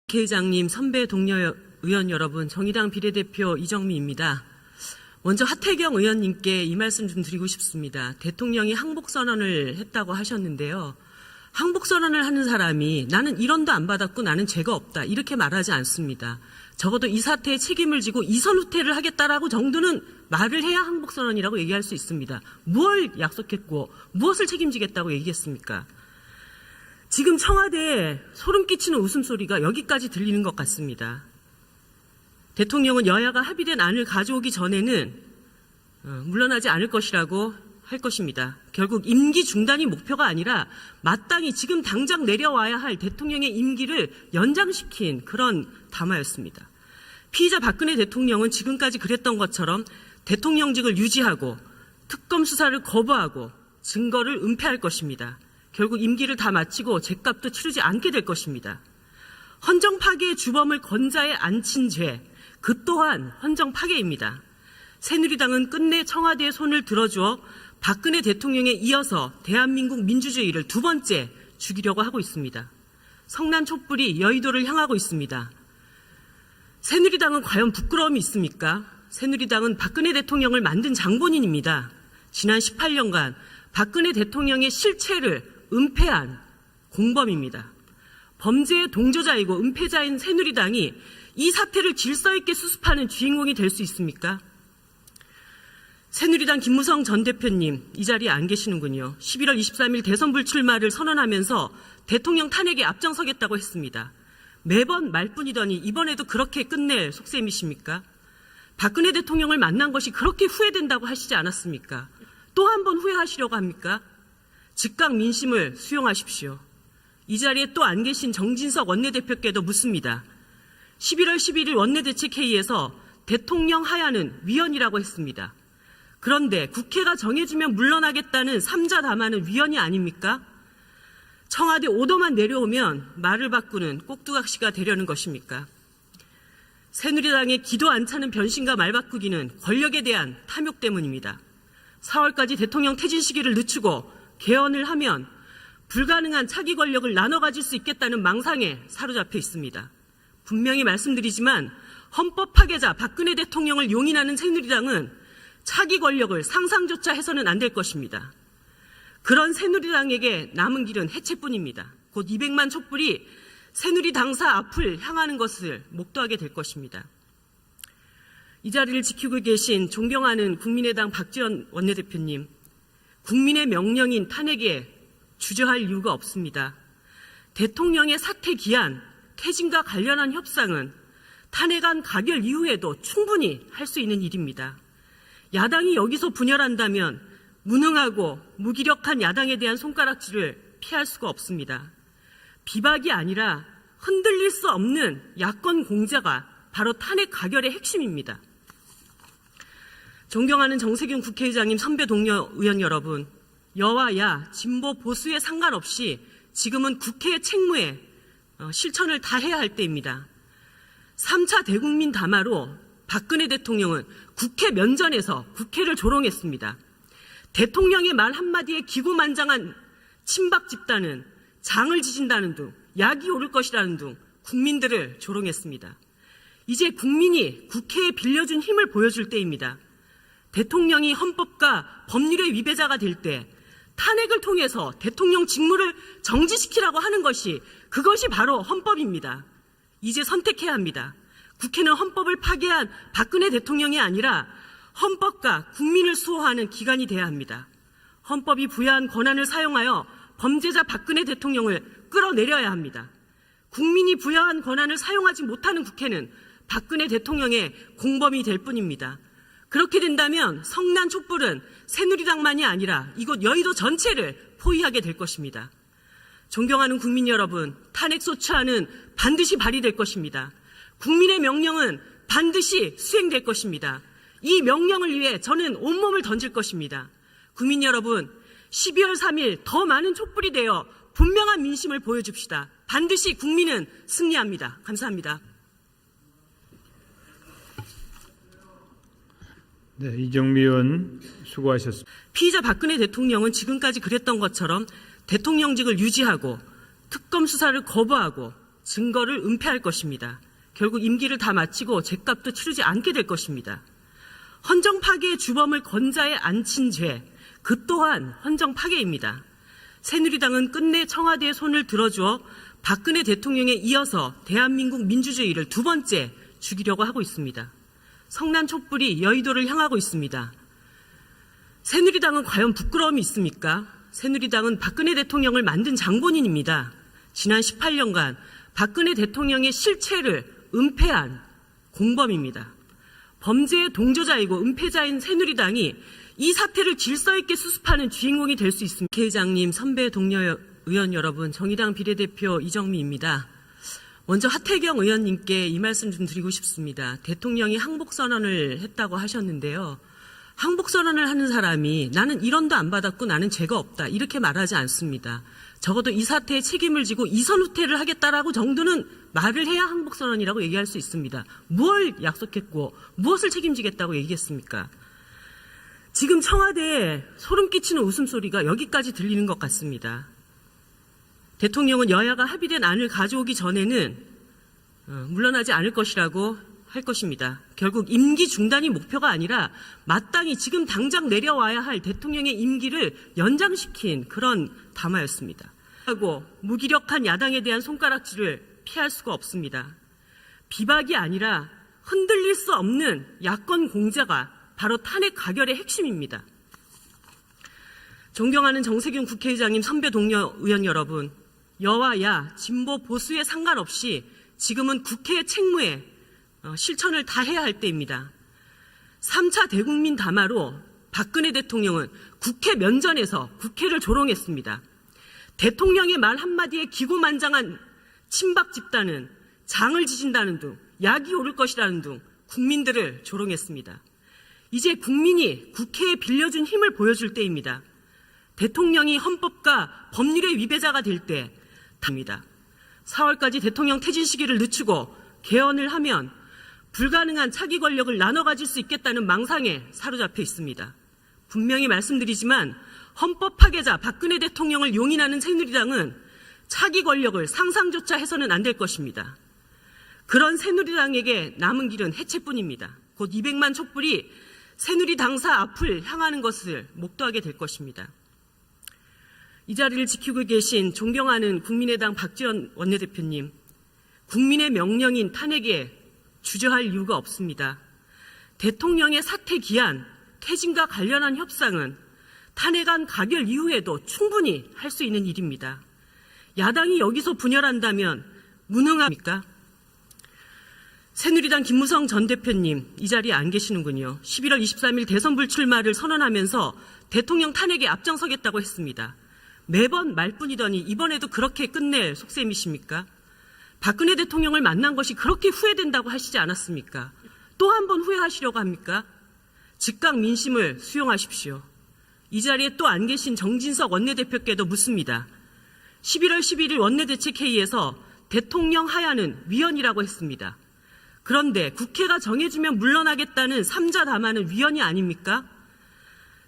국회의장님, 선배 동료 의원 여러분, 정의당 비례대표 이정미입니다. 먼저 하태경 의원님께 이 말씀 좀 드리고 싶습니다. 대통령이 항복선언을 했다고 하셨는데요. 항복선언을 하는 사람이 나는 1원도 안 받았고 나는 죄가 없다 이렇게 말하지 않습니다. 적어도 이 사태에 책임을 지고 이선 후퇴를 하겠다라고 정도는 말을 해야 항복선언이라고 얘기할 수 있습니다. 무엇을 약속했고 무엇을 책임지겠다고 얘기했습니까? 지금 청와대에 소름 끼치는 웃음소리가 여기까지 들리는 것 같습니다. 대통령은 여야가 합의된 안을 가져오기 전에는 물러나지 않을 것이라고 할 것입니다. 결국 임기 중단이 목표가 아니라 마땅히 지금 당장 내려와야 할 대통령의 임기를 연장시킨 그런 담화였습니다. 피의자 박근혜 대통령은 지금까지 그랬던 것처럼 대통령직을 유지하고 특검 수사를 거부하고 증거를 은폐할 것입니다. 결국 임기를 다 마치고 죗값도 치르지 않게 될 것입니다. 헌정 파괴의 주범을 건자에 앉힌 죄, 그 또한 헌정 파괴입니다. 새누리당은 끝내 청와대의 손을 들어주어 박근혜 대통령에 이어서 대한민국 민주주의를 두 번째 죽이려고 하고 있습니다. 성난 촛불이 여의도를 향하고 있습니다. 새누리당은 과연 부끄러움이 있습니까? 새누리당은 박근혜 대통령을 만든 장본인입니다. 지난 18년간 박근혜 대통령의 실체를 은폐한 공범입니다. 범죄의 동조자이고 은폐자인 새누리당이 이 사태를 질서 있게 수습하는 주인공이 될 수 있습니까? 새누리당 김무성 전 대표님 이 자리에 안 계시는군요. 11월 23일 대선 불출마를 선언하면서 대통령 탄핵에 앞장서겠다고 했습니다. 매번 말뿐이더니 이번에도 그렇게 끝낼 속셈이십니까? 박근혜 대통령을 만난 것이 그렇게 후회된다고 하시지 않았습니까? 또 한 번 후회하시려고 합니까? 즉각 민심을 수용하십시오. 이 자리에 또 안 계신 정진석 원내대표께도 묻습니다. 11월 11일 원내대책회의에서 대통령 하야는 위헌이라고 했습니다. 그런데 국회가 정해주면 물러나겠다는 3자 담화는 위헌이 아닙니까? 청와대 오더만 내려오면 말을 바꾸는 꼭두각시가 되려는 것입니까? 새누리당의 기도 안 차는 변신과 말 바꾸기는 권력에 대한 탐욕 때문입니다. 4월까지 대통령 퇴진 시기를 늦추고 개헌을 하면 불가능한 차기 권력을 나눠 가질 수 있겠다는 망상에 사로잡혀 있습니다. 분명히 말씀드리지만 헌법 파괴자 박근혜 대통령을 용인하는 새누리당은 차기 권력을 상상조차 해서는 안 될 것입니다. 그런 새누리당에게 남은 길은 해체뿐입니다. 곧 200만 촛불이 새누리 당사 앞을 향하는 것을 목도하게 될 것입니다. 이 자리를 지키고 계신 존경하는 국민의당 박지원 원내대표님, 국민의 명령인 탄핵에 주저할 이유가 없습니다. 대통령의 사퇴 기한, 퇴진과 관련한 협상은 탄핵안 가결 이후에도 충분히 할 수 있는 일입니다. 야당이 여기서 분열한다면 무능하고 무기력한 야당에 대한 손가락질을 피할 수가 없습니다. 비박이 아니라 흔들릴 수 없는 야권 공자가 바로 탄핵 가결의 핵심입니다. 존경하는 정세균 국회의장님, 선배 동료 의원 여러분, 여와야, 진보, 보수에 상관없이 지금은 국회의 책무에 실천을 다해야 할 때입니다. 3차 대국민 담화로 박근혜 대통령은 국회 면전에서 국회를 조롱했습니다. 대통령의 말 한마디에 기고만장한 친박 집단은 장을 지진다는 둥, 약이 오를 것이라는 둥 국민들을 조롱했습니다. 이제 국민이 국회에 빌려준 힘을 보여줄 때입니다. 대통령이 헌법과 법률의 위배자가 될 때 탄핵을 통해서 대통령 직무를 정지시키라고 하는 것이 그것이 바로 헌법입니다. 이제 선택해야 합니다. 국회는 헌법을 파괴한 박근혜 대통령이 아니라 헌법과 국민을 수호하는 기관이 돼야 합니다. 헌법이 부여한 권한을 사용하여 범죄자 박근혜 대통령을 끌어내려야 합니다. 국민이 부여한 권한을 사용하지 못하는 국회는 박근혜 대통령의 공범이 될 뿐입니다. 그렇게 된다면 성난 촛불은 새누리당만이 아니라 이곳 여의도 전체를 포위하게 될 것입니다. 존경하는 국민 여러분, 탄핵소추안은 반드시 발의될 것입니다. 국민의 명령은 반드시 수행될 것입니다. 이 명령을 위해 저는 온몸을 던질 것입니다. 국민 여러분, 12월 3일 더 많은 촛불이 되어 분명한 민심을 보여줍시다. 반드시 국민은 승리합니다. 감사합니다. 네, 이정미 의원 수고하셨습니다. 피의자 박근혜 대통령은 지금까지 그랬던 것처럼 대통령직을 유지하고 특검 수사를 거부하고 증거를 은폐할 것입니다. 결국 임기를 다 마치고 죗값도 치르지 않게 될 것입니다. 헌정 파괴의 주범을 건자에 앉힌 죄, 그 또한 헌정 파괴입니다. 새누리당은 끝내 청와대의 손을 들어주어 박근혜 대통령에 이어서 대한민국 민주주의를 두 번째 죽이려고 하고 있습니다. 성난 촛불이 여의도를 향하고 있습니다. 새누리당은 과연 부끄러움이 있습니까? 새누리당은 박근혜 대통령을 만든 장본인입니다. 지난 18년간 박근혜 대통령의 실체를 은폐한 공범입니다. 범죄의 동조자이고 은폐자인 새누리당이 이 사태를 질서 있게 수습하는 주인공이 될 수 있습니다. 국회의장님, 선배 동료 의원 여러분, 정의당 비례대표 이정미입니다. 먼저 하태경 의원님께 이 말씀 좀 드리고 싶습니다. 대통령이 항복선언을 했다고 하셨는데요. 항복선언을 하는 사람이 나는 1원도 안 받았고 나는 죄가 없다 이렇게 말하지 않습니다. 적어도 이 사태에 책임을 지고 이선 후퇴를 하겠다라고 정도는 말을 해야 항복선언이라고 얘기할 수 있습니다. 무엇을 약속했고 무엇을 책임지겠다고 얘기했습니까? 지금 청와대에 소름 끼치는 웃음소리가 여기까지 들리는 것 같습니다. 대통령은 여야가 합의된 안을 가져오기 전에는 물러나지 않을 것이라고 할 것입니다. 결국 임기 중단이 목표가 아니라 마땅히 지금 당장 내려와야 할 대통령의 임기를 연장시킨 그런 담화였습니다. 하고 무기력한 야당에 대한 손가락질을 피할 수가 없습니다. 비박이 아니라 흔들릴 수 없는 야권 공자가 바로 탄핵 가결의 핵심입니다. 존경하는 정세균 국회의장님, 선배 동료 의원 여러분, 여와 야, 진보 보수에 상관없이 지금은 국회의 책무에 실천을 다 해야 할 때입니다. 3차 대국민 담화로 박근혜 대통령은 국회 면전에서 국회를 조롱했습니다. 대통령의 말 한마디에 기고만장한 친박 집단은 장을 지진다는 둥, 약이 오를 것이라는 둥 국민들을 조롱했습니다. 이제 국민이 국회에 빌려준 힘을 보여줄 때입니다. 대통령이 헌법과 법률의 위배자가 될 때입니다. 4월까지 대통령 퇴진 시기를 늦추고 개헌을 하면 불가능한 차기 권력을 나눠 가질 수 있겠다는 망상에 사로잡혀 있습니다. 분명히 말씀드리지만 헌법 파괴자 박근혜 대통령을 용인하는 새누리당은 차기 권력을 상상조차 해서는 안 될 것입니다. 그런 새누리당에게 남은 길은 해체뿐입니다. 곧 200만 촛불이 새누리 당사 앞을 향하는 것을 목도하게 될 것입니다. 이 자리를 지키고 계신 존경하는 국민의당 박지원 원내대표님, 국민의 명령인 탄핵에 주저할 이유가 없습니다. 대통령의 사퇴 기한, 퇴진과 관련한 협상은 탄핵안 가결 이후에도 충분히 할 수 있는 일입니다. 야당이 여기서 분열한다면 무능합니까? 새누리당 김무성 전 대표님, 이 자리에 안 계시는군요. 11월 23일 대선 불출마를 선언하면서 대통령 탄핵에 앞장서겠다고 했습니다. 매번 말뿐이더니 이번에도 그렇게 끝낼 속셈이십니까? 박근혜 대통령을 만난 것이 그렇게 후회된다고 하시지 않았습니까? 또 한 번 후회하시려고 합니까? 즉각 민심을 수용하십시오. 이 자리에 또 안 계신 정진석 원내대표께도 묻습니다. 11월 11일 원내대책회의에서 대통령 하야는 위헌이라고 했습니다. 그런데 국회가 정해주면 물러나겠다는 3자 담화는 위헌이 아닙니까?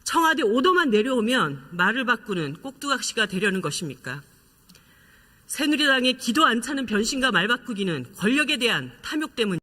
청와대 오더만 내려오면 말을 바꾸는 꼭두각시가 되려는 것입니까? 새누리당의 기도 안 차는 변신과 말 바꾸기는 권력에 대한 탐욕 때문입니다.